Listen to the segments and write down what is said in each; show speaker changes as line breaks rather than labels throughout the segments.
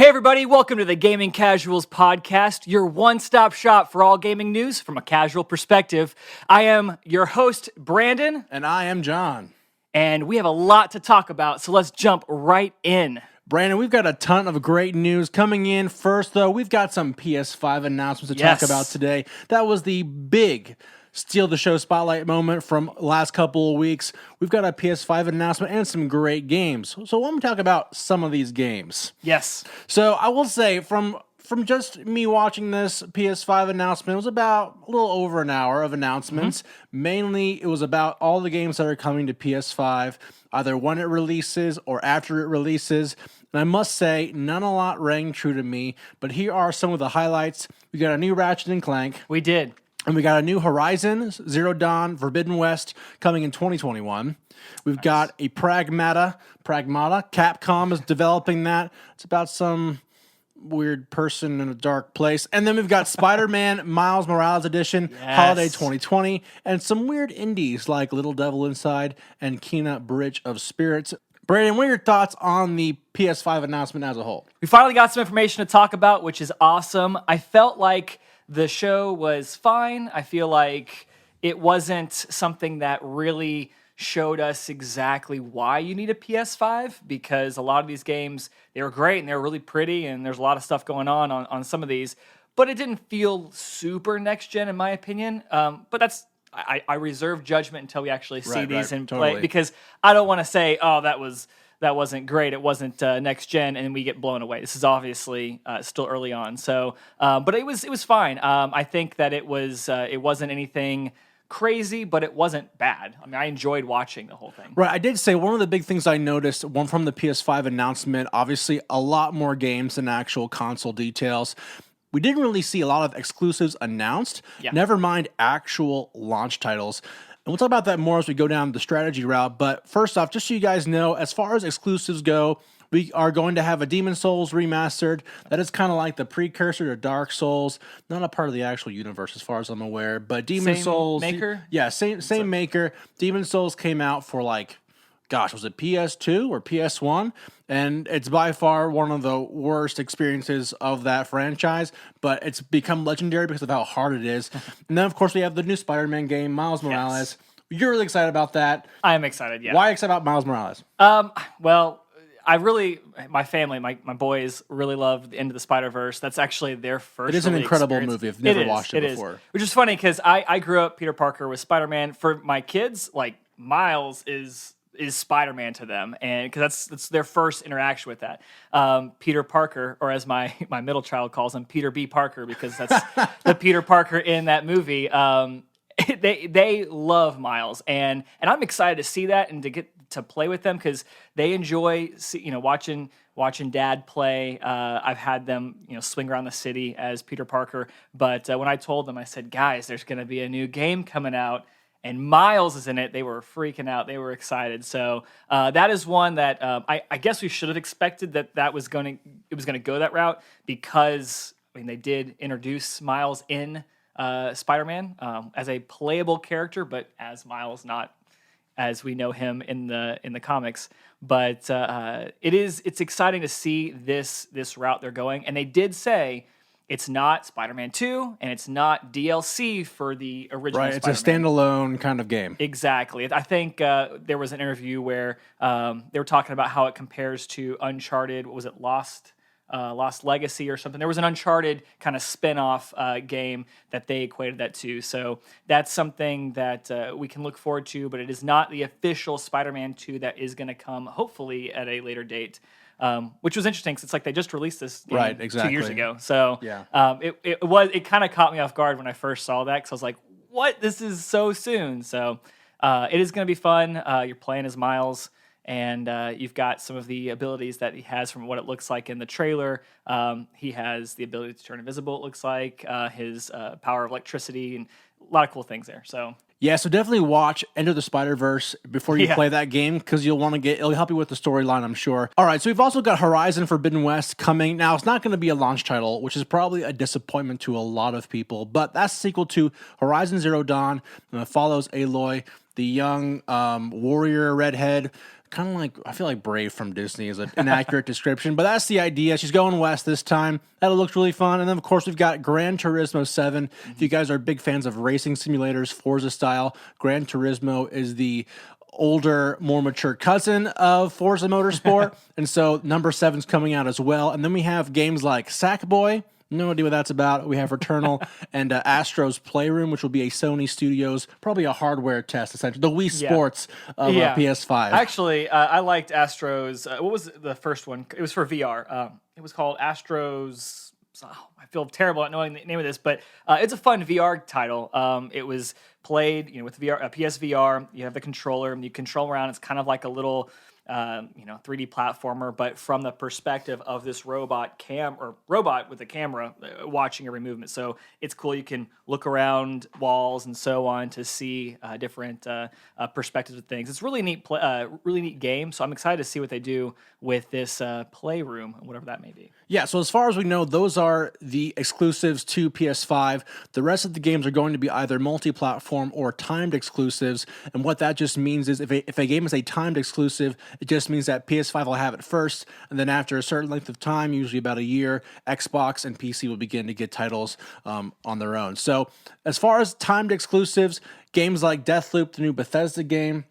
Hey everybody, welcome to the Gaming Casuals podcast, your one-stop shop for all gaming news from a casual perspective. I am your host, Brandon.
And I am John.
And we have a lot to talk about, so let's jump right in.
Brandon, we've got a ton of great news coming in. First, though, we've got some PS5 announcements to talk about today. That was the big steal the show spotlight moment from last couple of weeks. We've got a PS5 announcement and some great games. So let me talk about some of these games.
Yes.
So I will say from just me watching this PS5 announcement, it was about a little over an hour of announcements. Mainly, it was about all the games that are coming to PS5, either when it releases or after it releases. And I must say, not a lot rang true to me, but here are some of the highlights. We got a new Ratchet & Clank.
We did.
And we got a new Horizon Zero Dawn Forbidden West coming in 2021. We've got a Pragmata. Capcom is developing that. It's about some weird person in a dark place. And then we've got Spider-Man Miles Morales Edition, Holiday 2020, and some weird indies like Little Devil Inside and Kena Bridge of Spirits. Brandon, what are your thoughts on the PS5 announcement as a whole?
We finally got some information to talk about, which is awesome. I felt like the show was fine. I feel like it wasn't something that really showed us exactly why you need a PS5, because a lot of these games, they were great and they were really pretty and there's a lot of stuff going on some of these, but it didn't feel super next gen in my opinion. But that's, I reserve judgment until we actually see these in play, because I don't want to say, oh, that wasn't great, it wasn't next gen, and we get blown away. This is obviously still early on, so but it was fine. I think that it wasn't anything crazy, but it wasn't bad. I mean, I enjoyed watching the whole thing.
Right, I did say one of the big things I noticed, one from the PS5 announcement, obviously a lot more games than actual console details. We didn't really see a lot of exclusives announced, never mind actual launch titles. And we'll talk about that more as we go down the strategy route. But first off, just so you guys know, as far as exclusives go, we are going to have a Demon Souls remastered. That is kind of like the precursor to Dark Souls. Not a part of the actual universe as far as I'm aware. But Demon Souls...
maker?
Yeah, same maker. Demon Souls came out for like, gosh, was it PS2 or PS1? And it's by far one of the worst experiences of that franchise, but it's become legendary because of how hard it is. And then, of course, we have the new Spider-Man game, Miles Morales. You're really excited about that.
I am excited, yeah.
Why are you excited about Miles Morales?
Well, my family, my boys really loved the End of the Spider-Verse. That's actually their first.
It is an incredible movie. I've never watched it before.
Which is funny because I grew up Peter Parker with Spider-Man. For my kids, like Miles is Spider-Man to them, and because that's their first interaction with that. Peter Parker, or as my middle child calls him, Peter B. Parker, because that's the Peter Parker in that movie. They love Miles, and I'm excited to see that and to get to play with them because they enjoy watching Dad play. I've had them swing around the city as Peter Parker, but when I told them, I said, guys, there's going to be a new game coming out and Miles is in it, they were freaking out. They were excited. So that is one that I guess we should have expected that was going to go that route, because they did introduce Miles in Spider-Man as a playable character, but as Miles, not as we know him in the comics. But it's exciting to see this route they're going, and they did say it's not Spider-Man 2, and it's not DLC for the original Spider-Man.
Right, it's a standalone kind of game.
Exactly. I think there was an interview where they were talking about how it compares to Uncharted, what was it, Lost Legacy or something. There was an Uncharted kind of spin-off game that they equated that to. So that's something that we can look forward to, but it is not the official Spider-Man 2 that is going to come, hopefully, at a later date. Which was interesting because it's like they just released this game 2 years ago. So it kind of caught me off guard when I first saw that because I was like, what? This is so soon. So it is going to be fun. You're playing as Miles, and you've got some of the abilities that he has from what it looks like in the trailer. He has the ability to turn invisible, it looks like, his power of electricity, and a lot of cool things there. So
yeah, so definitely watch Enter the Spider-Verse before you play that game, because it'll help you with the storyline, I'm sure. All right, so we've also got Horizon Forbidden West coming. Now, it's not going to be a launch title, which is probably a disappointment to a lot of people, but that's a sequel to Horizon Zero Dawn, and it follows Aloy, the young warrior redhead, kind of like, I feel like Brave from Disney is an inaccurate description, but that's the idea. She's going west this time. That looks really fun. And then, of course, we've got Gran Turismo 7. If you guys are big fans of racing simulators, Forza style, Gran Turismo is the older, more mature cousin of Forza Motorsport. And so number 7's coming out as well. And then we have games like Sackboy. No idea what that's about. We have Returnal and Astro's Playroom, which will be a Sony Studios, probably a hardware test, essentially. The Wii Sports of PS5.
Actually, I liked Astro's. What was the first one? It was for VR. It was called Astro's. Oh, I feel terrible not knowing the name of this, but it's a fun VR title. It was played, with VR, PSVR. You have the controller, and you control around. It's kind of like a little 3D platformer, but from the perspective of this robot with a camera watching every movement. So it's cool. You can look around walls and so on to see different perspectives of things. It's really neat, really neat game. So I'm excited to see what they do with this playroom, whatever that may be.
Yeah, so as far as we know, those are the exclusives to PS5. The rest of the games are going to be either multi-platform or timed exclusives. And what that just means is if a game is a timed exclusive, it just means that PS5 will have it first, and then after a certain length of time, usually about a year, Xbox and PC will begin to get titles on their own. So as far as timed exclusives, games like Deathloop, the new Bethesda game,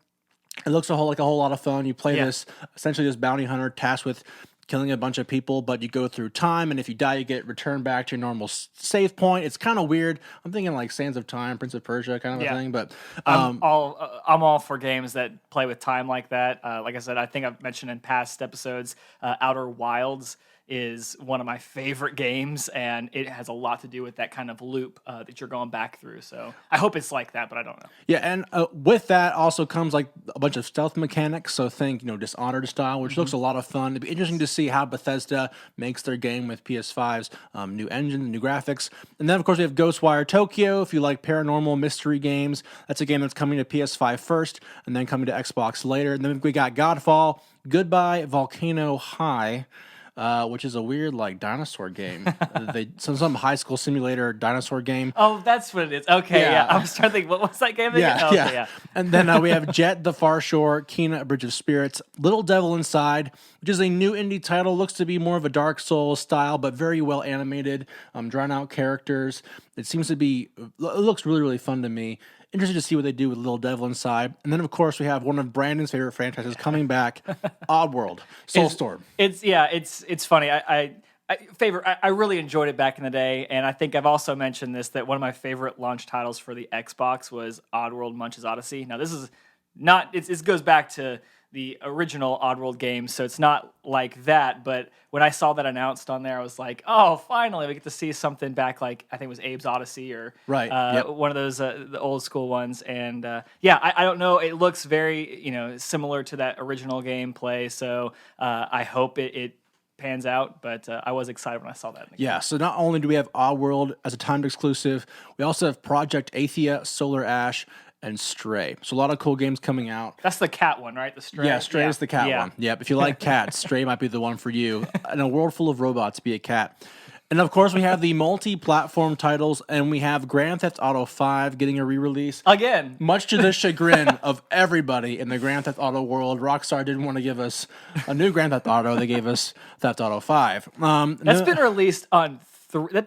it looks like a whole lot of fun. You play this, essentially this bounty hunter tasked with killing a bunch of people, but you go through time, and if you die, you get returned back to your normal save point. It's kind of weird. I'm thinking like Sands of Time, Prince of Persia kind of a thing, but
I'm all for games that play with time like that. Like I said, I think I've mentioned in past episodes, Outer Wilds is one of my favorite games, and it has a lot to do with that kind of loop that you're going back through. So I hope it's like that, but I don't know.
Yeah, and with that also comes like a bunch of stealth mechanics. So think, Dishonored style, which looks a lot of fun. It'd be interesting to see how Bethesda makes their game with PS5's new engine, new graphics. And then, of course, we have Ghostwire Tokyo. If you like paranormal mystery games, that's a game that's coming to PS5 first and then coming to Xbox later. And then we got Godfall, Goodbye Volcano High, which is a weird dinosaur game. Some high school simulator dinosaur game.
Oh, that's what it is. Okay, yeah. I was trying to think, what was that game again?
Yeah. And then we have Jet the Far Shore, Kena, Bridge of Spirits, Little Devil Inside, which is a new indie title. Looks to be more of a Dark Souls style, but very well animated, drawn out characters. It looks really, really fun to me. Interested to see what they do with Little Devil Inside. And then, of course, we have one of Brandon's favorite franchises coming back, Oddworld, Soulstorm.
It's funny. I really enjoyed it back in the day, and I think I've also mentioned this, that one of my favorite launch titles for the Xbox was Oddworld Munch's Odyssey. Now, this is not, it goes back to the original Oddworld game, so it's not like that, but when I saw that announced on there, I was like, oh, finally, we get to see something back like, I think it was Abe's Odyssey or one of those, the old school ones, and I don't know, it looks very, similar to that original gameplay, so I hope it pans out, but I was excited when I saw that.
Yeah, so not only do we have Oddworld as a timed exclusive, we also have Project Athia, Solar Ash, and Stray. So a lot of cool games coming out.
That's the cat one, right? The Stray?
Yeah, Stray is the cat one. Yep, if you like cats, Stray might be the one for you. In a world full of robots, be a cat. And of course, we have the multi-platform titles, and we have Grand Theft Auto 5 getting a re-release.
Again.
Much to the chagrin of everybody in the Grand Theft Auto world. Rockstar didn't want to give us a new Grand Theft Auto. They gave us Theft Auto 5.
That's been released on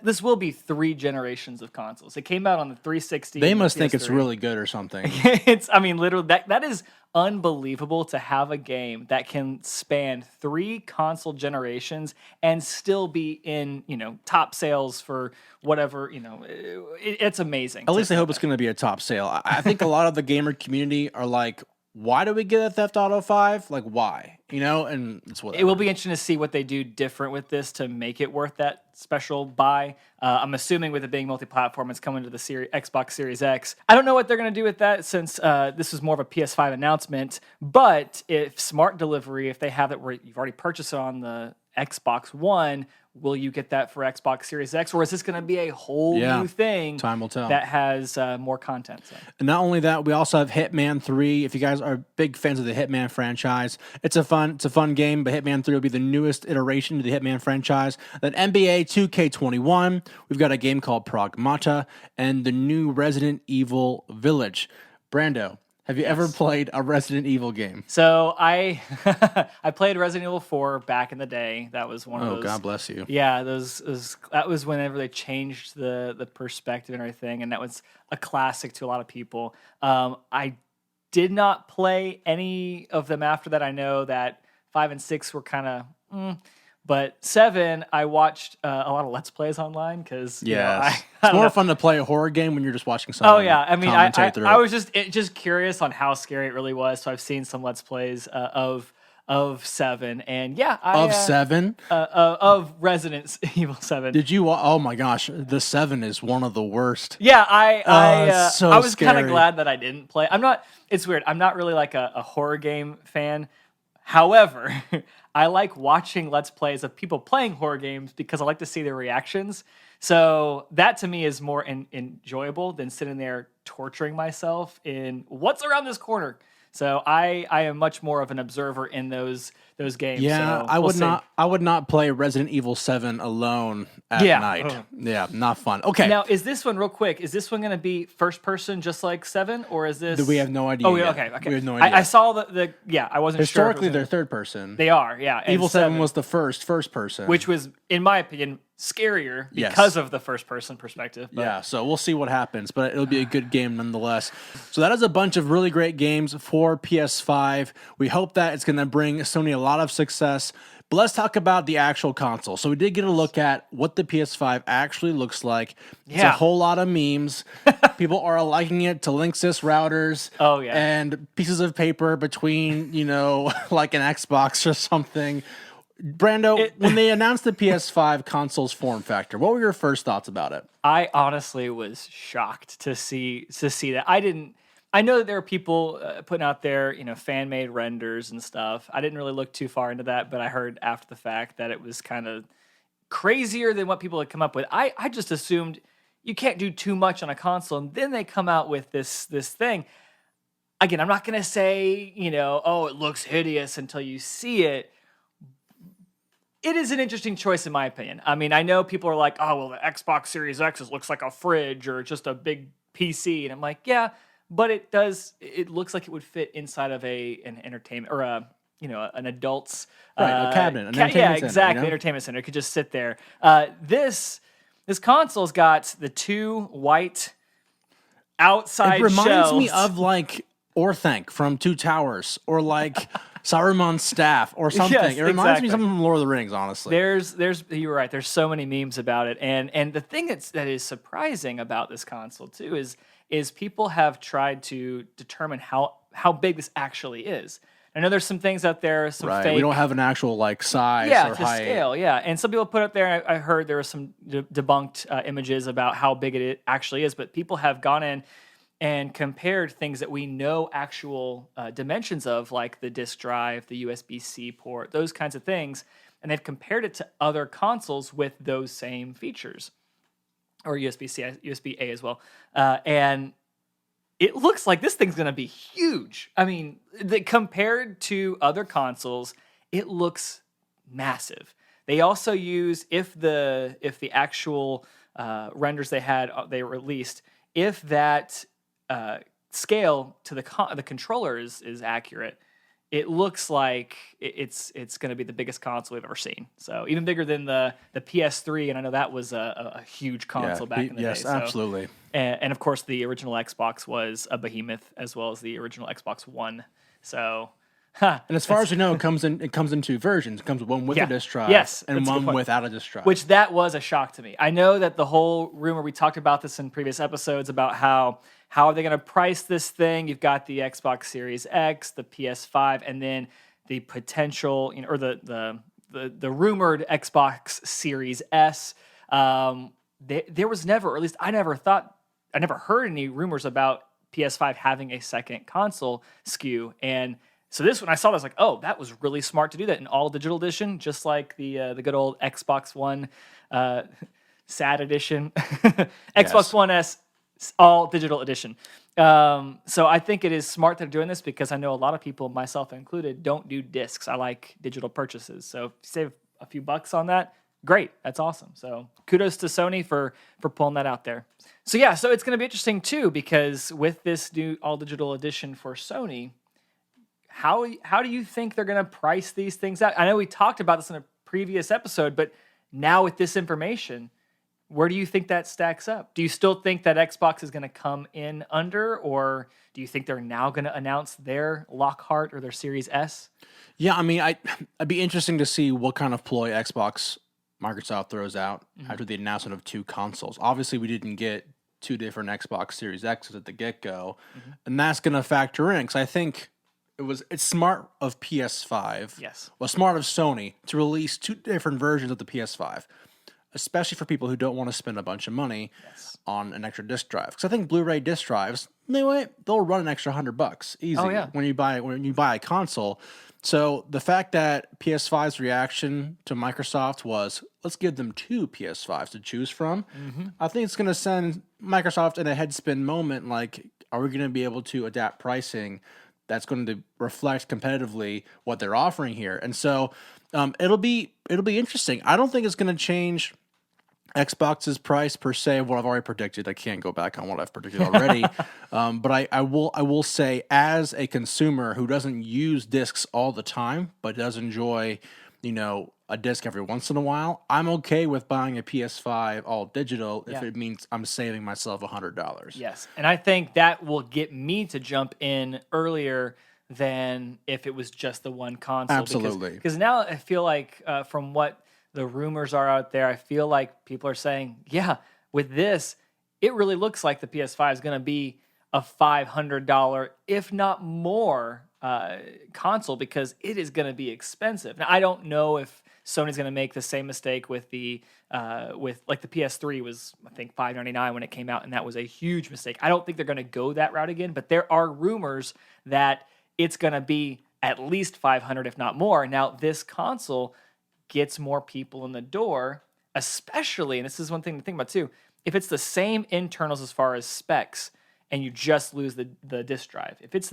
this will be 3 generations of consoles. It came out on the 360.
They must think it's really good or something.
Literally, that is unbelievable to have a game that can span 3 console generations and still be in, top sales for whatever, it's amazing.
At least I hope it's going to be a top sale. I think a lot of the gamer community are like, why do we get a Theft Auto 5? Like, why? And it's what
it will be interesting to see what they do different with this to make it worth that special buy. I'm assuming with it being multi-platform, it's coming to the Xbox Series X. I don't know what they're going to do with that since this is more of a PS5 announcement, but if Smart Delivery, if they have it where you've already purchased it on the Xbox One, will you get that for Xbox Series X, or is this going to be a whole new thing?
Time will tell.
That has more content. So.
And not only that, we also have Hitman 3. If you guys are big fans of the Hitman franchise, it's a fun game. But Hitman 3 will be the newest iteration of the Hitman franchise. Then NBA 2K21. We've got a game called Pragmata and the new Resident Evil Village. Brando, Have you ever played a Resident Evil game?
So I I played Resident Evil 4 back in the day. That was one of those.
Oh, God bless you.
Yeah, that was whenever they changed the perspective and everything, and that was a classic to a lot of people. I did not play any of them after that. I know that 5 and 6 were kind of. But 7, I watched a lot of Let's Plays online because
it's more fun to play a horror game when you're just watching someone.
Oh yeah, I mean, I was just curious on how scary it really was. So I've seen some Let's Plays of 7, and
of 7
of Resident Evil 7.
Did you? Oh my gosh, the 7 is one of the worst.
Yeah, I was kind of
scary.
glad that I didn't play. I'm not. It's weird. I'm not really like a horror game fan. However, I like watching Let's Plays of people playing horror games because I like to see their reactions. So that to me is more enjoyable than sitting there torturing myself in what's around this corner. So I am much more of an observer in those games.
Yeah,
so
I would not play Resident Evil 7 alone at night.
Oh.
Yeah, not fun. Okay.
Now, is this one real quick? Is this one going to be first person just like 7, or is this?
We have no idea.
Oh,
yet.
Okay.
We have no idea.
I saw I wasn't sure.
Historically, they're third person.
They are, yeah. And
Evil 7 was the first person,
which was, in my opinion, scarier because of the first person perspective. But.
Yeah, so we'll see what happens, but it'll be a good game nonetheless. So that is a bunch of really great games for PS5. We hope that it's going to bring Sony a lot of success. But let's talk about the actual console. So we did get a look at what the PS5 actually looks like. It's a whole lot of memes. People are liking it to Linksys routers and pieces of paper between, like an Xbox or something. Brando, when they announced the PS5 console's form factor, what were your first thoughts about it?
I honestly was shocked to see that. I know that there are people putting out there, fan-made renders and stuff. I didn't really look too far into that, but I heard after the fact that it was kind of crazier than what people had come up with. I just assumed you can't do too much on a console, and then they come out with this thing. Again, I'm not going to say, oh, it looks hideous until you see it. It is an interesting choice, in my opinion. I mean, I know people are like, oh, well, the Xbox Series X looks like a fridge or just a big PC. And I'm like, yeah, but it looks like it would fit inside of an entertainment or an adult's
a cabinet, an entertainment center,
exactly, entertainment center. It could just sit there. This console's got the two white outside shelves.
It reminds me of like Orthanc from Two Towers, or like Saruman's staff, or something.
Yes,
it reminds me of something from Lord of the Rings, honestly.
You're right. There's so many memes about it, and the thing that is surprising about this console too is people have tried to determine how big this actually is. I know there's some things out there, some fake.
We don't have an actual size or
to
height.
scale, and some people put up there. I heard there were some debunked images about how big it actually is, but people have gone in and compared things that we know actual dimensions of, like the disk drive, the USB-C port, those kinds of things, and they've compared it to other consoles with those same features, or USB-C, USB-A as well, and it looks like this thing's going to be huge. I mean, compared to other consoles, it looks massive. They also use, if the actual renders they released, if that scale to the controller is accurate, it looks like it's going to be the biggest console we've ever seen. So even bigger than the PS3, and I know that was a huge console back in the day.
Yes, absolutely.
And of course, the original Xbox was a behemoth, as well as the original Xbox One. So,
and as far as we know, it comes in two versions. It comes with one with a disc drive, and one without a disc drive.
Which that was a shock to me. I know that the whole rumor, we talked about this in previous episodes about how are they going to price this thing? You've got the Xbox Series X, the PS5, and then the potential, or the rumored Xbox Series S. There was never, or at least I never heard any rumors about PS5 having a second console SKU. And so this, when I saw this, like, oh, that was really smart to do that in all digital edition, just like the good old Xbox One SAD edition, Xbox One S all digital edition. So I think it is smart that they're doing this, because I know a lot of people, myself included, don't do discs. I like digital purchases. So if you save a few bucks on that, great. That's awesome. So kudos to Sony for pulling that out there. So yeah, so it's going to be interesting too, because with this new all digital edition for Sony, how do you think they're going to price these things out? I know we talked about this in a previous episode, but now with this information, where do you think that stacks up? Do you still think that Xbox is going to come in under, or do you think they're now going to announce their Lockhart or their Series S?
Yeah, I mean, I'd be interesting to see what kind of ploy Microsoft throws out after the announcement of 2 consoles. Obviously, we didn't get 2 different Xbox Series X's at the get-go, and that's going to factor in, because I think it's smart of PS5, smart of Sony to release 2 different versions of the PS5, especially for people who don't want to spend a bunch of money on an extra disc drive. Because I think Blu-ray disc drives, they'll run an extra $100 easy when you buy a console. So the fact that PS5's reaction to Microsoft was, let's give them 2 PS5s to choose from, I think it's going to send Microsoft in a headspin moment, like, are we going to be able to adapt pricing that's going to reflect competitively what they're offering here? And so it'll be interesting. I don't think it's going to change Xbox's price per se of what I've already predicted. I can't go back on what I've predicted already. But I will say, as a consumer who doesn't use discs all the time, but does enjoy, a disc every once in a while, I'm okay with buying a PS5 all digital if it means I'm saving myself $100.
Yes, and I think that will get me to jump in earlier than if it was just the one console.
Absolutely.
Because now I feel like from what the rumors are out there, I feel like people are saying, yeah, with this, it really looks like the PS5 is going to be a $500, if not more, console, because it is going to be expensive. Now, I don't know if Sony's going to make the same mistake with the PS3 was, I think, $599 when it came out, and that was a huge mistake. I don't think they're going to go that route again, but there are rumors that it's going to be at least $500, if not more. Now, this console gets more people in the door, especially, and this is one thing to think about too, if it's the same internals as far as specs and you just lose the disk drive. If it's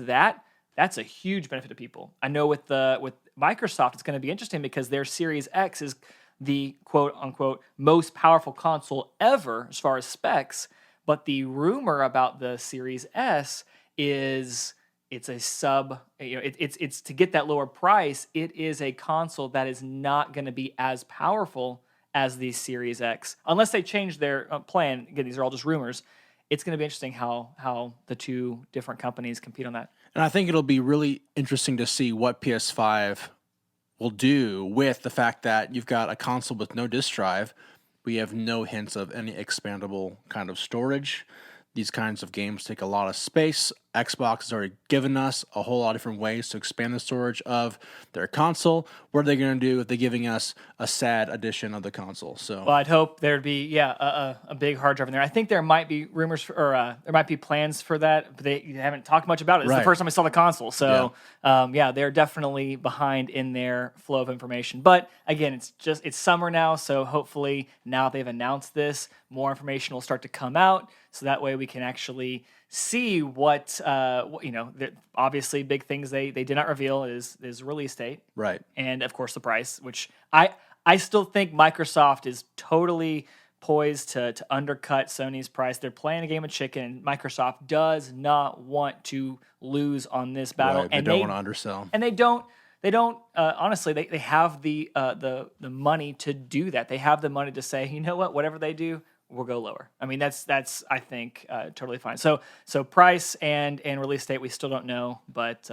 that's a huge benefit to people. I know with Microsoft, it's going to be interesting because their Series X is the quote-unquote most powerful console ever as far as specs, but the rumor about the Series S is it's a sub, it's to get that lower price, it is a console that is not going to be as powerful as the Series X. Unless they change their plan, again, these are all just rumors, it's going to be interesting how the 2 different companies compete on that.
And I think it'll be really interesting to see what PS5 will do with the fact that you've got a console with no disk drive. We have no hints of any expandable kind of storage. These kinds of games take a lot of space. Xbox has already given us a whole lot of different ways to expand the storage of their console. What are they going to do if they're giving us a sad edition of the console? So,
well, I'd hope there'd be a big hard drive in there. I think there might be rumors there might be plans for that, but they haven't talked much about it. It's the first time I saw the console, so they're definitely behind in their flow of information. But again, it's summer now, so hopefully now they've announced this, more information will start to come out, so that way we can actually see what obviously big things they did not reveal is release date,
right,
and of course the price, which I still think Microsoft is totally poised to undercut Sony's price. They're playing a game of chicken, and Microsoft does not want to lose on this battle.
Right, and they don't want to undersell,
and they don't honestly, they have the money to do that. They have the money to say, you know what, whatever they do, we'll go lower. I mean, that's I think totally fine. So price and release date we still don't know, but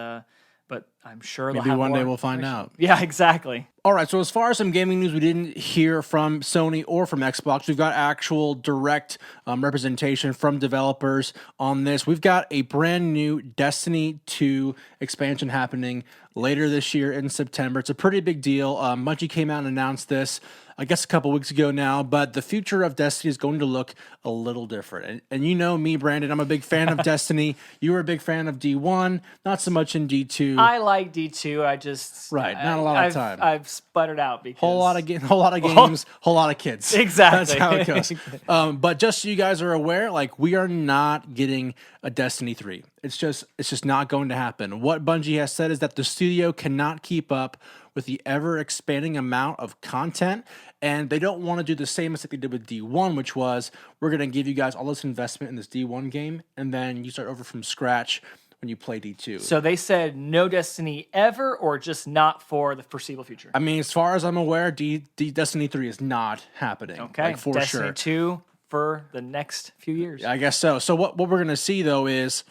I'm sure
maybe one day we'll find out.
Yeah, exactly.
All right, so as far as some gaming news we didn't hear from Sony or from Xbox, we've got actual direct representation from developers on this. We've got a brand new Destiny 2 expansion happening later this year in September. It's a pretty big deal. Bungie came out and announced this, I guess, a couple weeks ago now, but the future of Destiny is going to look a little different. And you know me, Brandon, I'm a big fan of Destiny. You were a big fan of D1, not so much in D2.
I like D2. I just...
Right, not a lot of time.
I've sputtered out because...
Whole lot of games, whole lot of kids.
Exactly.
That's how it goes. But just so you guys are aware, like, we are not getting a Destiny 3. It's just not going to happen. What Bungie has said is that the studio cannot keep up with the ever expanding amount of content, and they don't want to do the same as they did with D1, which was, we're going to give you guys all this investment in this D1 game, and then you start over from scratch when you play D2.
So they said no Destiny ever, or just not for the foreseeable future?
I mean, as far as I'm aware, Destiny 3 is not happening.
Okay,
like, for
Destiny
sure.
2 for the next few years.
I guess so. So what we're going to see, though, is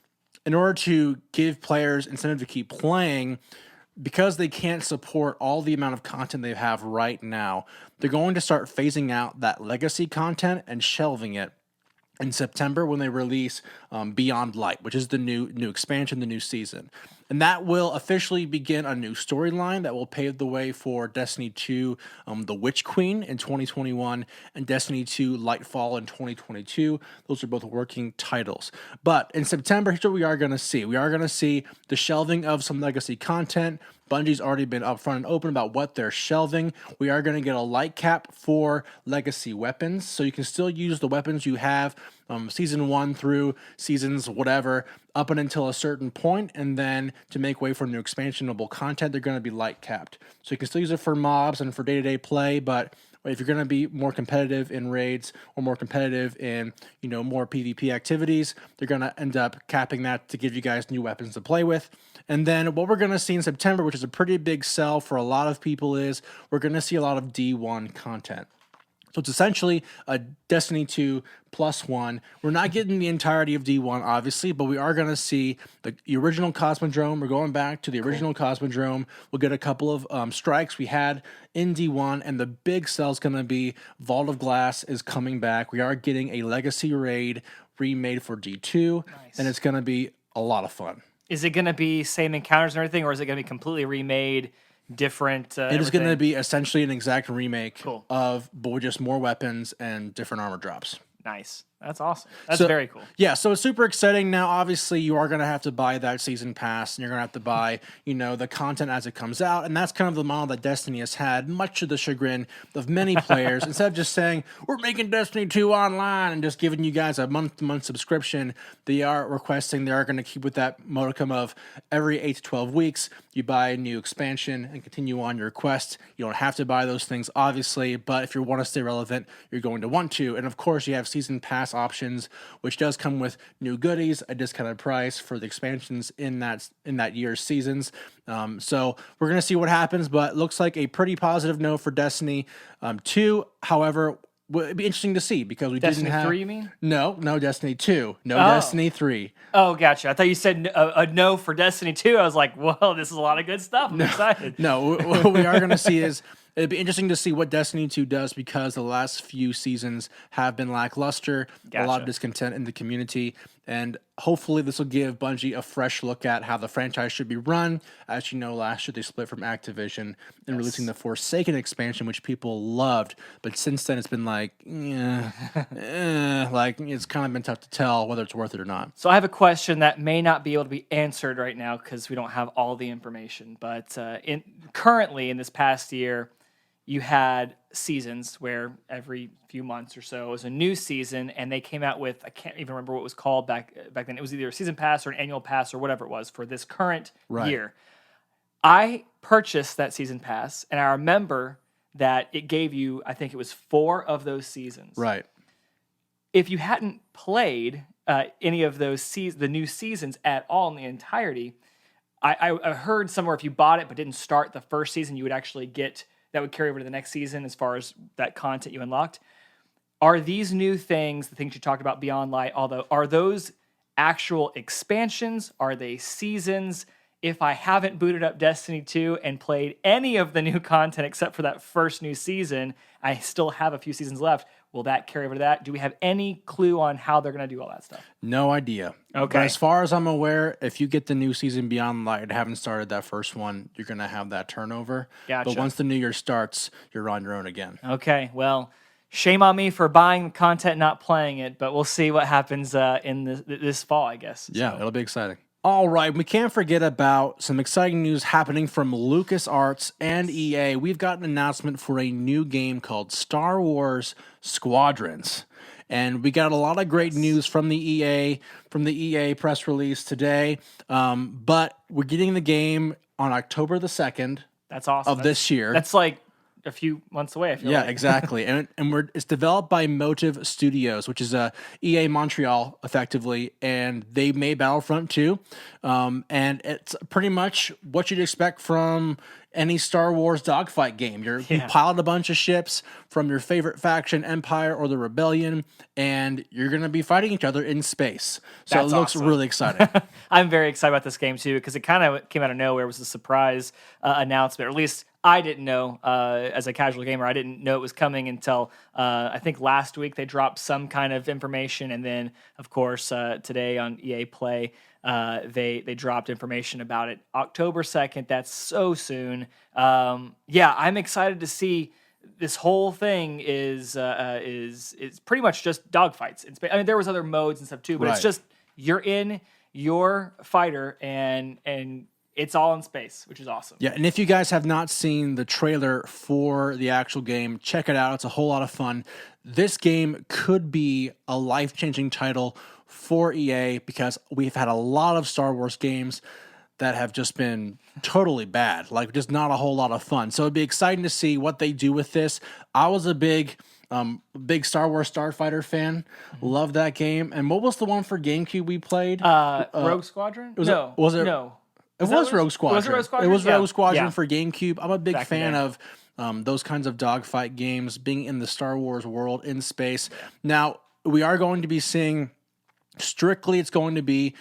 in order to give players incentive to keep playing, because they can't support all the amount of content they have right now, they're going to start phasing out that legacy content and shelving it in September when they release Beyond Light, which is the new expansion, the new season. And that will officially begin a new storyline that will pave the way for Destiny 2, The Witch Queen in 2021, and Destiny 2 Lightfall in 2022. Those are both working titles. But in September, here's what we are going to see. We are going to see the shelving of some legacy content. Bungie's already been upfront and open about what they're shelving. We are going to get a light cap for legacy weapons, so you can still use the weapons you have season 1 through seasons whatever up and until a certain point, and then to make way for new expansionable content, they're going to be light capped. So you can still use it for mobs and for day-to-day play, but if you're going to be more competitive in raids or more competitive in, more PvP activities, they're going to end up capping that to give you guys new weapons to play with. And then what we're going to see in September, which is a pretty big sell for a lot of people, is we're going to see a lot of D1 content. So it's essentially a Destiny 2 +1. We're not getting the entirety of D1, obviously, but we are going to see the original Cosmodrome. We're going back to the original Cosmodrome. We'll get a couple of strikes we had in D1, and the big sell is going to be Vault of Glass is coming back. We are getting a Legacy Raid remade for D2, and it's going to be a lot of fun.
Is it going to be same encounters and everything, or is it going to be completely remade? Different.
It is going to be essentially an exact remake of, but with just more weapons and different armor drops.
Nice. That's awesome. That's very cool.
Yeah, so it's super exciting. Now, obviously, you are going to have to buy that season pass, and you're going to have to buy, the content as it comes out, and that's kind of the model that Destiny has had, much to the chagrin of many players. Instead of just saying, we're making Destiny 2 online and just giving you guys a month-to-month subscription, they are requesting, they are going to keep with that modicum of every 8 to 12 weeks, you buy a new expansion and continue on your quest. You don't have to buy those things, obviously, but if you want to stay relevant, you're going to want to. And of course, you have season pass options, which does come with new goodies, a discounted price for the expansions in that year's seasons. So we're going to see what happens, but it looks like a pretty positive note for Destiny 2. However, it'd be interesting to see because we
Destiny
didn't have...
Destiny 3, you mean?
No, Destiny 2. No, Destiny 3.
Oh, gotcha. I thought you said a no for Destiny 2. I was like, well, this is a lot of good stuff. I'm excited.
No, what we are going to see is it'd be interesting to see what Destiny 2 does because the last few seasons have been lackluster, a lot of discontent in the community, and hopefully this will give Bungie a fresh look at how the franchise should be run. As you know, last year they split from Activision and releasing the Forsaken expansion, which people loved, but since then it's been like, like it's kind of been tough to tell whether it's worth it or not.
So I have a question that may not be able to be answered right now because we don't have all the information, but currently in this past year, you had seasons where every few months or so was a new season, and they came out with, I can't even remember what it was called back then. It was either a season pass or an annual pass or whatever it was for this current year. I purchased that season pass, and I remember that it gave you, I think it was 4 of those seasons.
Right.
If you hadn't played any of those the new seasons at all in the entirety, I heard somewhere if you bought it but didn't start the first season, you would actually get... that would carry over to the next season as far as that content you unlocked. Are these new things, the things you talked about Beyond Light, are those actual expansions? Are they seasons? If I haven't booted up Destiny 2 and played any of the new content except for that first new season, I still have a few seasons left. Will that carry over to that? Do we have any clue on how they're going to do all that stuff?
No idea.
Okay.
But as far as I'm aware, if you get the new season Beyond Light and haven't started that first one, you're going to have that turnover.
Gotcha.
But once the new year starts, you're on your own again.
Okay. Well, shame on me for buying the content, not playing it, but we'll see what happens in this fall, I guess.
Yeah, it'll be exciting. All right, we can't forget about some exciting news happening from LucasArts and EA. We've got an announcement for a new game called Star Wars Squadrons. And we got a lot of great news from the EA press release today. But we're getting the game on October the 2nd.
That's awesome.
Of this year.
That's like a few months away, I feel like.
Yeah, exactly. And it's developed by Motive Studios, which is EA Montreal, effectively, and they made Battlefront 2. And it's pretty much what you'd expect from any Star Wars dogfight game. You pilot a bunch of ships from your favorite faction, Empire or the Rebellion, and you're going to be fighting each other in space. So it looks really exciting.
I'm very excited about this game, too, because it kind of came out of nowhere. It was a surprise announcement, or at least I didn't know, as a casual gamer, I didn't know it was coming until I think last week they dropped some kind of information, and then of course today on EA Play they dropped information about it. October 2nd, that's so soon. Yeah, I'm excited to see. This whole thing is pretty much just dogfights. I mean, there was other modes and stuff too, but it's just you're in your fighter and it's all in space, which is awesome.
Yeah, and if you guys have not seen the trailer for the actual game, check it out. It's a whole lot of fun. This game could be a life-changing title for EA because we've had a lot of Star Wars games that have just been totally bad, like just not a whole lot of fun. So it'd be exciting to see what they do with this. I was a big Star Wars Starfighter fan. Love that game. And what was the one for GameCube we played?
Rogue Squadron?
No. It was Rogue Squadron.
Was it Rogue Squadron?
It was Rogue Squadron for GameCube. I'm a big fan
of
those kinds of dogfight games, being in the Star Wars world in space. Yeah. Now, we are going to be seeing... Strictly, it's going to be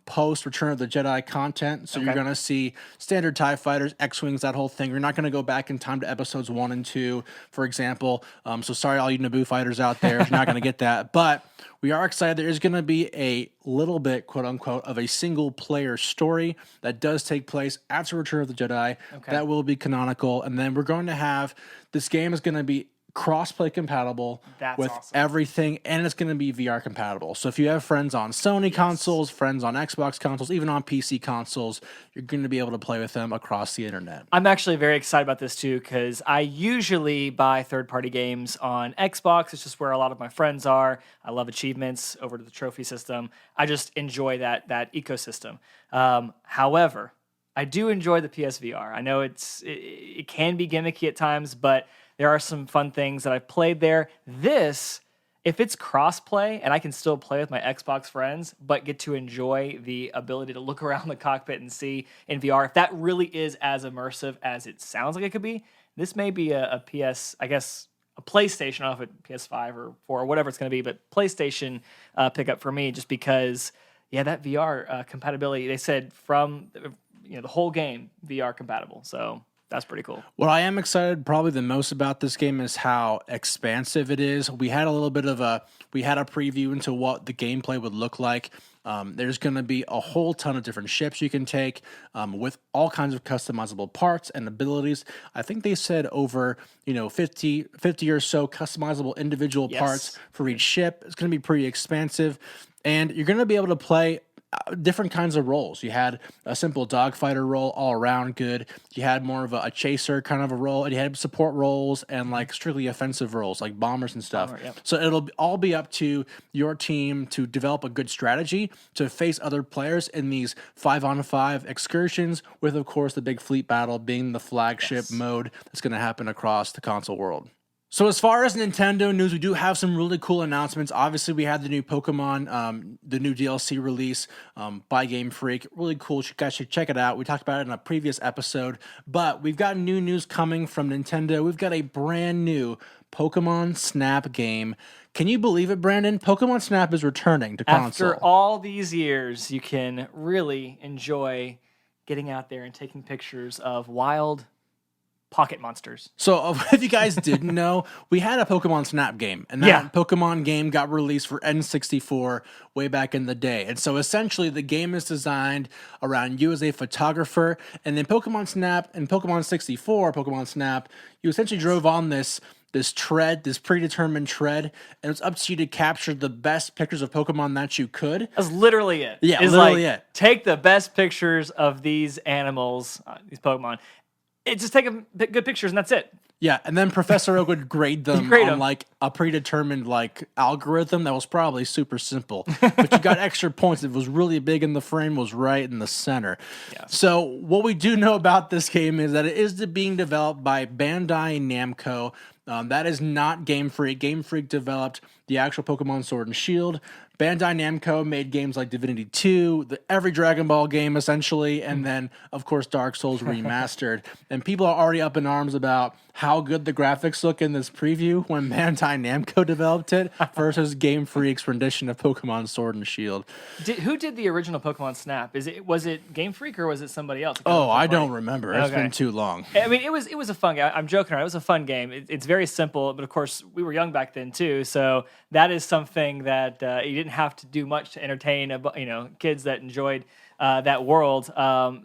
post Return of the Jedi content. So you're going to see standard TIE fighters, X-Wings, that whole thing. You're not going to go back in time to episodes 1 and 2, for example. So sorry, all you Naboo fighters out there. You're not going to get that. But we are excited. There is going to be a little bit, quote unquote, of a single player story that does take place after Return of the Jedi. That will be canonical. And then we're going to have, this game is going to be cross-play compatible with everything, and it's going to be VR compatible. So if you have friends on Sony consoles, friends on Xbox consoles, even on PC consoles, you're going to be able to play with them across the internet.
I'm actually very excited about this too, because I usually buy third-party games on Xbox. It's just where a lot of my friends are. I love achievements over to the trophy system. I just enjoy that ecosystem. However, I do enjoy the PSVR. I know it can be gimmicky at times, but there are some fun things that I've played there. This, if it's cross-play and I can still play with my Xbox friends, but get to enjoy the ability to look around the cockpit and see in VR, if that really is as immersive as it sounds like it could be, this may be a PS, I guess, a PlayStation, I don't know if it's PS5 or 4 or whatever it's going to be, but PlayStation pickup for me, just because, yeah, that VR compatibility, they said from the whole game VR compatible, so... That's pretty cool.
What I am excited probably the most about this game is how expansive it is. We had a little bit of a preview into what the gameplay would look like. There's going to be a whole ton of different ships you can take with all kinds of customizable parts and abilities. I think they said over 50 or so customizable individual parts for each ship. It's going to be pretty expansive, and you're going to be able to play different kinds of roles. You had a simple dogfighter role, all around good. You had more of a chaser kind of a role, and you had support roles and like strictly offensive roles like bombers and stuff. So it'll all be up to your team to develop a good strategy to face other players in these 5-on-5 excursions, with of course the big fleet battle being the flagship mode that's going to happen across the console world. So as far as Nintendo news, we do have some really cool announcements. Obviously, we had the new Pokemon, the new DLC release by Game Freak. Really cool. You guys should check it out. We talked about it in a previous episode. But we've got new news coming from Nintendo. We've got a brand new Pokemon Snap game. Can you believe it, Brandon? Pokemon Snap is returning to console.
After all these years, you can really enjoy getting out there and taking pictures of wild pocket monsters.
So if you guys didn't know, we had a Pokemon Snap game, and that Pokemon game got released for N64 way back in the day. And so essentially the game is designed around you as a photographer, and then Pokemon Snap and Pokemon 64, Pokemon Snap, you essentially drove on this tread, this predetermined tread, and it's up to you to capture the best pictures of Pokemon that you could.
That's literally it.
Yeah, literally it.
Take the best pictures of these animals, these Pokemon, It just take good pictures and that's it.
Yeah, and then Professor Oak would grade them on like a predetermined like algorithm that was probably super simple, but you got extra points if it was really big and the frame was right in the center. Yeah. So what we do know about this game is that it is being developed by Bandai Namco. That is not Game Freak. Game Freak developed the actual Pokemon Sword and Shield. Bandai Namco made games like Divinity 2, every Dragon Ball game essentially, and then, of course, Dark Souls Remastered. And people are already up in arms about how good the graphics look in this preview when Bandai Namco developed it versus Game Freak's rendition of Pokemon Sword and Shield.
Who did the original Pokemon Snap? Was it Game Freak or was it somebody else?
Oh, I don't remember. It's been too long.
I mean, it was a fun game. I'm joking around. It was a fun game. It's very simple, but of course, we were young back then too, so that is something that you didn't have to do much to entertain, kids that enjoyed that world.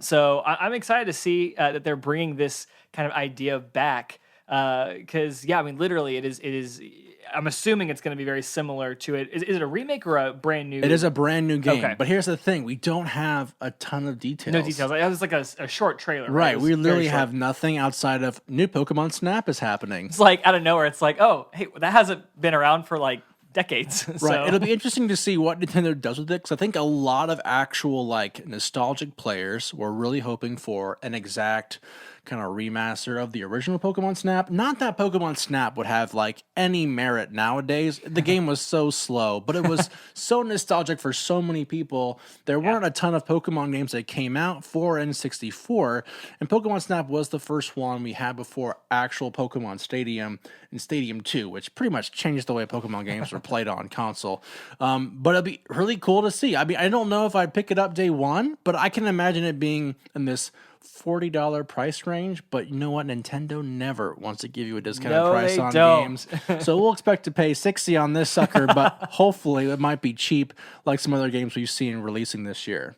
So I'm excited to see that they're bringing this kind of idea back. Because I mean, literally, it is. I'm assuming it's going to be very similar to it. Is it a remake or a brand new?
It is a brand new game. Okay. But here's the thing: we don't have a ton of details.
No details. It was like a short trailer.
Right. We literally have nothing outside of new Pokemon Snap is happening.
It's like out of nowhere. It's like, oh, hey, that hasn't been around for like decades.
Right. It'll be interesting to see what Nintendo does with it, because I think a lot of actual like nostalgic players were really hoping for an exact kind of remaster of the original Pokemon Snap. Not that Pokemon Snap would have like any merit nowadays. The game was so slow, but it was so nostalgic for so many people. There weren't a ton of Pokemon games that came out for N64, and Pokemon Snap was the first one we had before actual Pokemon Stadium and Stadium 2, which pretty much changed the way Pokemon games were played on console. But it'll be really cool to see. I mean, I don't know if I'd pick it up day one, but I can imagine it being in this $40 price range, but you know what? Nintendo never wants to give you a discounted price on games. So we'll expect to pay $60 on this sucker, but hopefully it might be cheap like some other games we've seen releasing this year.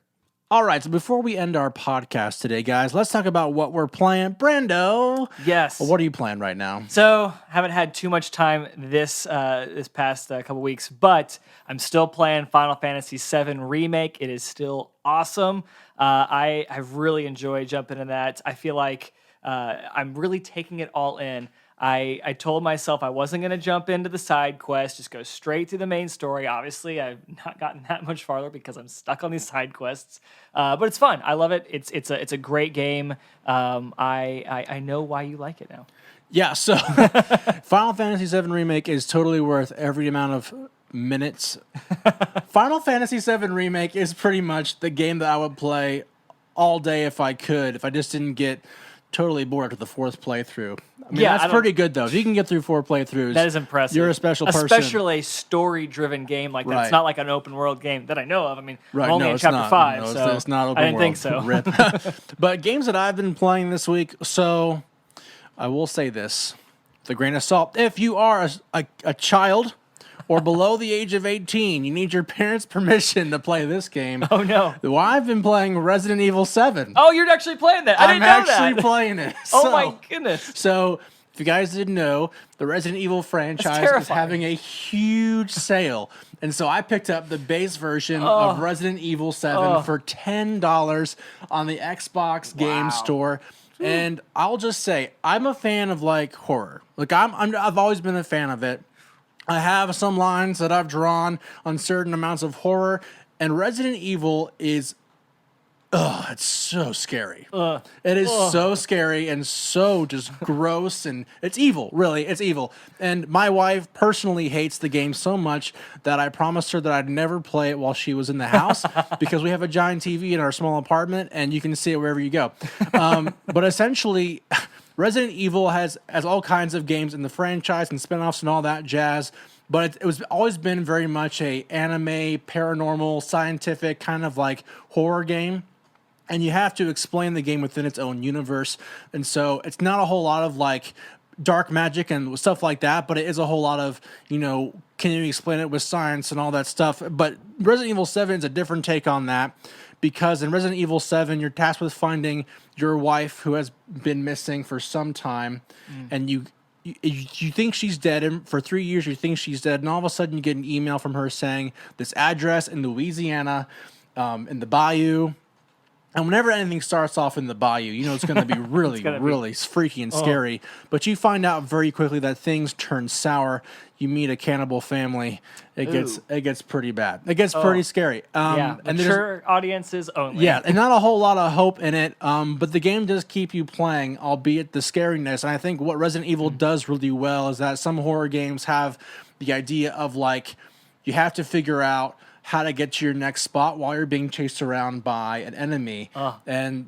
All right, so before we end our podcast today, guys, let's talk about what we're playing. Brando!
Yes.
What are you playing right now?
So, haven't had too much time this past couple weeks, but I'm still playing Final Fantasy VII Remake. It is still awesome. I really enjoy jumping in that. I feel like I'm really taking it all in. I told myself I wasn't going to jump into the side quest, just go straight to the main story. Obviously, I've not gotten that much farther because I'm stuck on these side quests. But it's fun. I love it. It's a great game. I know why you like it now.
Yeah, so Final Fantasy VII Remake is totally worth every amount of minutes. Final Fantasy VII Remake is pretty much the game that I would play all day if I could, if I just didn't get totally bored after the fourth playthrough. I mean, that's pretty good, though. If you can get through 4 playthroughs,
that is impressive.
You're a special person.
Especially a story-driven game like that. Right. It's not like an open-world game that I know of. I mean, I'm only in Chapter 5,
no,
so
it's not open
I didn't
world.
think so.
Rip. But games that I've been playing this week, so I will say this with a grain of salt. If you are a child or below the age of 18, you need your parents' permission to play this game.
Oh, no.
Well, I've been playing Resident Evil 7.
Oh, you're actually playing that? I didn't know that.
I'm actually playing it.
Oh, my goodness.
So, if you guys didn't know, the Resident Evil franchise is having a huge sale. And so I picked up the base version of Resident Evil 7 for $10 on the Xbox Game Store. And I'll just say, I'm a fan of, like, horror. Like, I've always been a fan of it. I have some lines that I've drawn on certain amounts of horror, and Resident Evil is, it's so scary. It is so scary and so just gross, and it's evil, really. It's evil. And my wife personally hates the game so much that I promised her that I'd never play it while she was in the house because we have a giant TV in our small apartment, and you can see it wherever you go. But essentially, Resident Evil has all kinds of games in the franchise and spinoffs and all that jazz, but it was always been very much a anime, paranormal, scientific kind of like horror game. And you have to explain the game within its own universe. And so it's not a whole lot of like dark magic and stuff like that, but it is a whole lot of, can you explain it with science and all that stuff? But Resident Evil 7 is a different take on that. Because in Resident Evil 7, you're tasked with finding your wife who has been missing for some time, and you think she's dead, and for 3 years you think she's dead, and all of a sudden you get an email from her saying this address in Louisiana, in the bayou, And whenever anything starts off in the bayou, you know it's going to be really, really freaky and scary. But you find out very quickly that things turn sour. You meet a cannibal family. It gets pretty bad. It gets pretty scary.
And mature audiences only.
Yeah, and not a whole lot of hope in it. But the game does keep you playing, albeit the scariness. And I think what Resident Evil does really well is that some horror games have the idea of like you have to figure out how to get to your next spot while you're being chased around by an enemy. And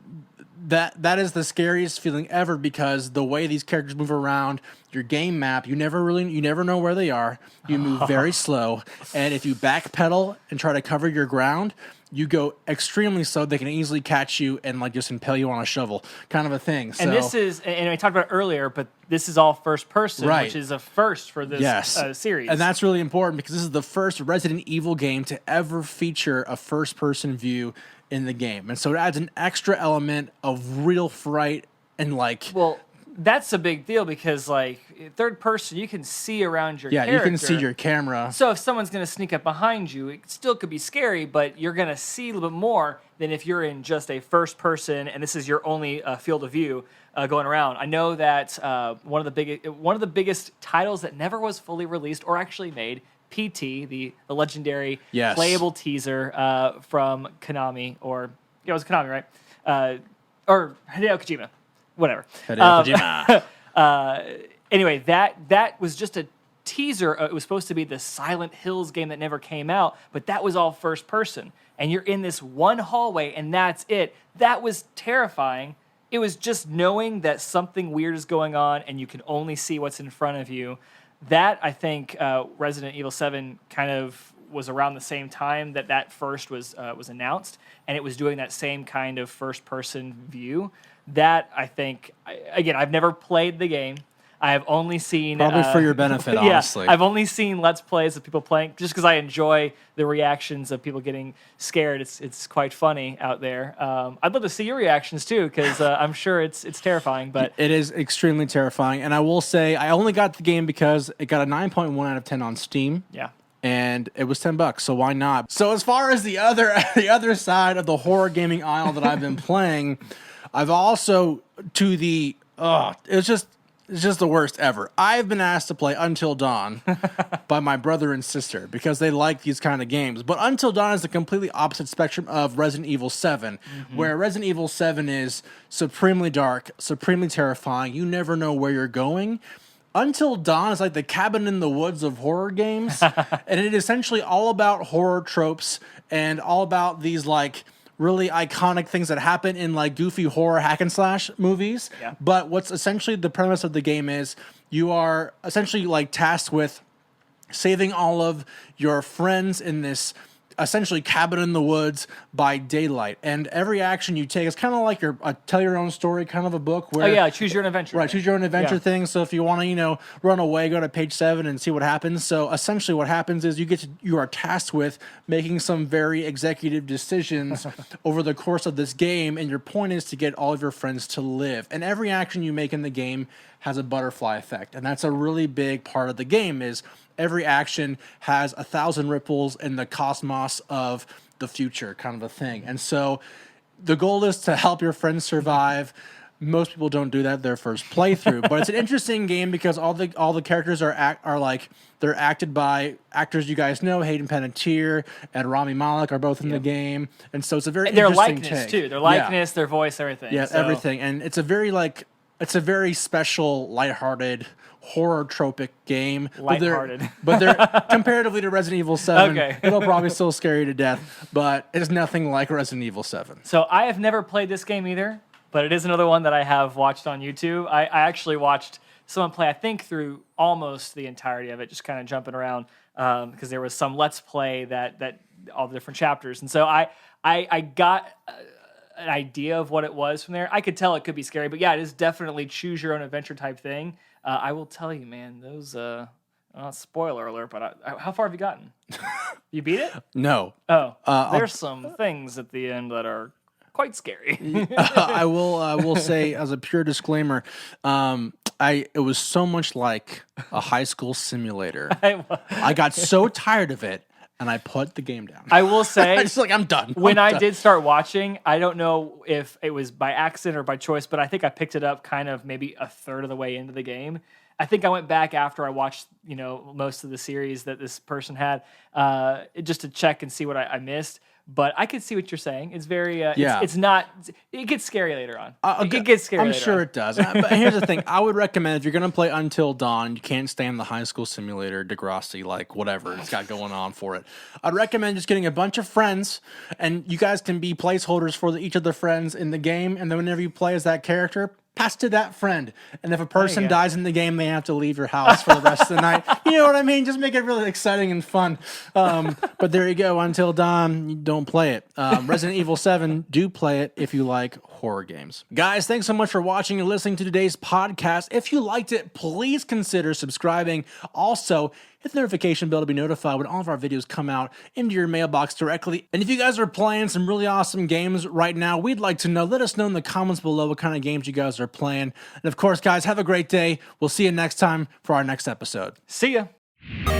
that is the scariest feeling ever, because the way these characters move around, your game map, you never know where they are. You move very slow, and if you backpedal and try to cover your ground, you go extremely slow. They can easily catch you and like just impale you on a shovel, kind of a thing. So,
and this is, and I talked about it earlier, but this is all first person, which is a first for this series.
And that's really important because this is the first Resident Evil game to ever feature a first person view in the game. And so it adds an extra element of real fright and like...
Well, that's a big deal because, like, third person, you can see around your character.
Yeah, you can see your camera.
So if someone's going to sneak up behind you, it still could be scary, but you're going to see a little bit more than if you're in just a first person and this is your only field of view going around. I know that one of the biggest titles that never was fully released or actually made, PT, the legendary playable teaser from Konami, or it was Konami, right? Or Hideo Kojima. Whatever. Anyway, that was just a teaser. It was supposed to be the Silent Hills game that never came out, but that was all first person. And you're in this one hallway, and that's it. That was terrifying. It was just knowing that something weird is going on, and you can only see what's in front of you. That, I think, Resident Evil 7 kind of was around the same time that first was announced, and it was doing that same kind of first-person view. That, I think, again, I've never played the game. I have only seen...
Probably for your benefit, honestly.
I've only seen Let's Plays of people playing, just because I enjoy the reactions of people getting scared. It's quite funny out there. I'd love to see your reactions, too, because I'm sure it's terrifying. But
it is extremely terrifying. And I will say, I only got the game because it got a 9.1 out of 10 on Steam.
Yeah.
And it was $10, so why not? So as far as the other side of the horror gaming aisle that I've been playing... I've also, it's just the worst ever. I've been asked to play Until Dawn by my brother and sister because they like these kind of games. But Until Dawn is the completely opposite spectrum of Resident Evil 7, where Resident Evil 7 is supremely dark, supremely terrifying. You never know where you're going. Until Dawn is like the cabin in the woods of horror games. And it is essentially all about horror tropes and all about these like... really iconic things that happen in like goofy horror hack and slash movies.
Yeah.
But what's essentially the premise of the game is you are essentially like tasked with saving all of your friends in this essentially cabin in the woods by daylight. And every action you take is kind of like a tell your own story kind of a book. Where,
choose your own adventure.
Right, choose your own adventure thing. So if you want to, run away, go to page 7 and see what happens. So essentially what happens is you are tasked with making some very executive decisions over the course of this game. And your point is to get all of your friends to live. And every action you make in the game has a butterfly effect. And that's a really big part of the game is every action has 1,000 ripples in the cosmos of the future, kind of a thing. And so the goal is to help your friends survive. Most people don't do that their first playthrough, but it's an interesting game because all the characters are they're acted by actors you guys know. Hayden Panettiere and Rami Malek are both in the game, and so it's a very interesting
likeness
take.
Too. Their likeness, their voice, everything.
Yeah, everything, and it's a very special, lighthearted, horror tropic game.
Lighthearted.
But they're comparatively to Resident Evil 7, it'll probably still scare you to death, but it's nothing like Resident Evil 7.
So I have never played this game either, but it is another one that I have watched on YouTube. I actually watched someone play, I think, through almost the entirety of it, just kind of jumping around, because there was some Let's Play that all the different chapters. And so I got... an idea of what it was from there. I could tell it could be scary, but yeah, it is definitely choose your own adventure type thing. I will tell you, man, those, spoiler alert, but how far have you gotten? You beat it?
No.
Oh, there's some things at the end that are quite scary.
I will say as a pure disclaimer, it was so much like a high school simulator. I got so tired of it and I put the game down.
I will say,
I'm just like, I'm done.
When I did start watching, I don't know if it was by accident or by choice, but I think I picked it up kind of maybe a third of the way into the game. I think I went back after I watched, most of the series that this person had, just to check and see what I missed. But I could see what you're saying. It's very, it's not. It gets scary later on. It gets scary.
I'm sure it does. But here's the thing: I would recommend if you're going to play Until Dawn, you can't stand the High School Simulator, Degrassi, like whatever it's got going on for it. I'd recommend just getting a bunch of friends, and you guys can be placeholders for each of the friends in the game. And then whenever you play as that character, pass to that friend. And if a person dies in the game, they have to leave your house for the rest of the night. You know what I mean? Just make it really exciting and fun. But there you go. Until Dawn, you don't play it. Resident Evil 7, do play it if you like horror games. Guys, thanks so much for watching and listening to today's podcast. If you liked it, please consider subscribing. Also, hit the notification bell to be notified when all of our videos come out into your mailbox directly. And if you guys are playing some really awesome games right now, we'd like to know. Let us know in the comments below what kind of games you guys are playing. And of course, guys, have a great day. We'll see you next time for our next episode.
See ya.